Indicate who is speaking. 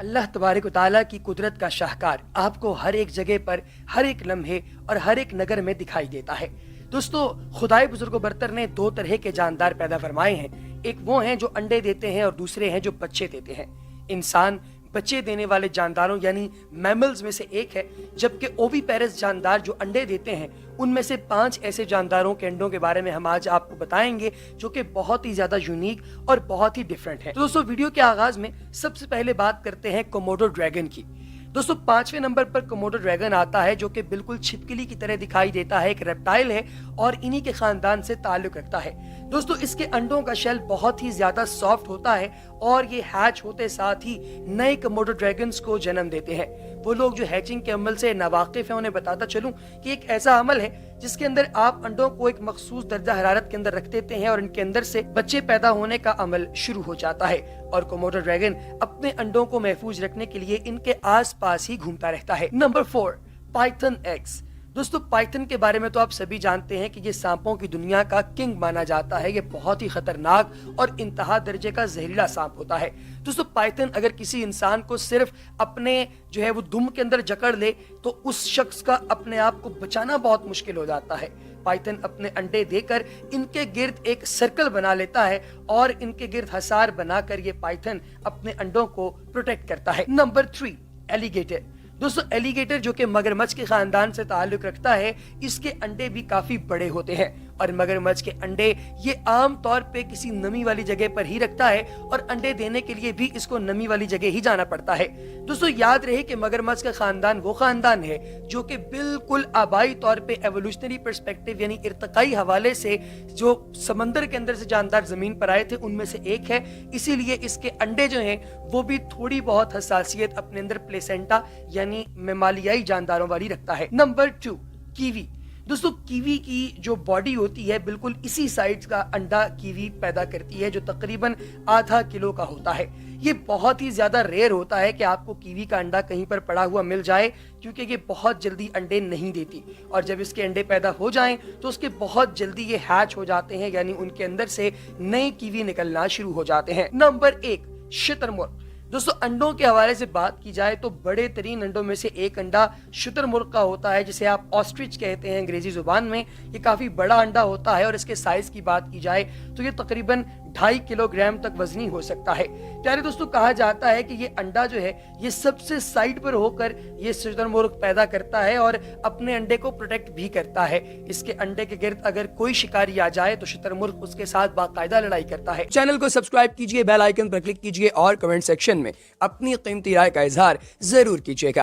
Speaker 1: अल्लाह तबारक व तआला की कुदरत का शाहकार आपको हर एक जगह पर, हर एक लम्हे और हर एक नगर में दिखाई देता है। दोस्तों, खुदाए बुजुर्ग बरतर ने दो तरह के जानदार पैदा फरमाए हैं। एक वो हैं जो अंडे देते हैं और दूसरे हैं जो बच्चे देते हैं। इंसान बच्चे देने वाले जानदारों यानी मैमल्स में से एक है, जबकि ओविपेरस जानदार जो अंडे देते हैं उनमें से 5 ऐसे जानदारों के अंडों के बारे में हम आज आपको बताएंगे जो कि बहुत ही ज्यादा यूनिक और बहुत ही डिफरेंट है। तो दोस्तों, वीडियो के आगाज में सबसे पहले बात करते हैं कोमोडो ड्रैगन की। दोस्तों, 5वें नंबर पर कोमोडो ड्रैगन आता है जो कि बिल्कुल छिपकली की तरह दिखाई देता है, एक रेप्टाइल है और इन्हीं के खानदान से ताल्लुक रखता है। दोस्तों, इसके अंडों का शेल बहुत ही ज्यादा सॉफ्ट होता है और ये हैच होते साथ ही नए कोमोडो ड्रैगन्स को जन्म देते हैं। वो लोग जो हैचिंग के अमल से नावाकिफ हैं उन्हें बताता चलूं कि एक ऐसा अमल है जिसके अंदर आप अंडों को एक मखसूस दर्जा हरारत के अंदर रख देते हैं और इनके अंदर से बच्चे पैदा होने का अमल शुरू हो जाता है और कोमोडो ड्रैगन अपने अंडों को महफूज रखने के लिए इनके आस पास ही घूमता रहता है। Number 4, Python eggs. दोस्तों, पाइथन के बारे में तो आप सभी जानते हैं कि ये सांपों की दुनिया का किंग माना जाता है। ये बहुत ही खतरनाक और इंतहा दर्जे का जहरीला सांप होता है। दोस्तों, पाइथन अगर किसी इंसान को सिर्फ अपने जो है वो दुम के अंदर जकड़ ले तो उस शख्स का अपने आप को बचाना बहुत मुश्किल हो जाता है। पाइथन अपने अंडे देकर इनके गिर्द एक सर्कल बना लेता है और इनके गिर्द हसार बनाकर ये पाइथन अपने अंडों को प्रोटेक्ट करता है। Number 3, alligator. दोस्तों, एलिगेटर जो कि मगरमच्छ के खानदान से ताल्लुक रखता है, इसके अंडे भी काफी बड़े होते हैं और मगरमच्छ के अंडे ये आम तौर पे किसी नमी वाली जगह पर ही रखता है और अंडे देने के लिए भी इसको नमी वाली जगह ही जाना पड़ता है। दोस्तों, याद रहे कि मगरमच्छ का खानदान वो खानदान है जो कि बिल्कुल आबाई तौर पे एवोल्यूशनरी पर्सपेक्टिव यानी इर्तिकाई हवाले से जो समंदर के अंदर से जानदार जमीन पर आए थे उनमें से एक है। इसीलिए इसके अंडे जो हैं वो भी थोड़ी बहुत हसासियत अपने अंदर प्लेसेंटा यानी मेमालियाई जानदारों वाली रखता है। Number 2, kiwi. दोस्तों, कीवी की जो बॉडी होती है बिल्कुल इसी साइज का अंडा कीवी पैदा करती है जो तकरीबन आधा किलो का होता है। ये बहुत ही ज्यादा रेयर होता है कि आपको कीवी का अंडा कहीं पर पड़ा हुआ मिल जाए क्योंकि ये बहुत जल्दी अंडे नहीं देती और जब इसके अंडे पैदा हो जाएं तो उसके बहुत जल्दी ये हैच हो जाते हैं यानी उनके अंदर से नए कीवी निकलना शुरू हो जाते हैं। नंबर 1, शुतुरमुर्ग। दोस्तों, अंडों के हवाले से बात की जाए तो बड़े तरीन अंडों में से एक अंडा शुतुरमुर्ग का होता है जिसे आप ऑस्ट्रिच कहते हैं अंग्रेजी जुबान में। ये काफी बड़ा अंडा होता है और इसके साइज की बात की जाए तो ये तकरीबन 2.5 किलोग्राम तक वजनी हो सकता है। प्यारे दोस्तों, कहा जाता है कि ये अंडा जो है ये सबसे साइड पर होकर ये शुतुरमुर्ग पैदा करता है और अपने अंडे को प्रोटेक्ट भी करता है। इसके अंडे के गिर्द अगर कोई शिकारी आ जाए तो शुतुरमुर्ग उसके साथ बाकायदा लड़ाई करता है। चैनल को सब्सक्राइब कीजिए, बेल आइकन पर क्लिक कीजिए और कमेंट सेक्शन में अपनी कीमती राय का इजहार जरूर कीजिएगा।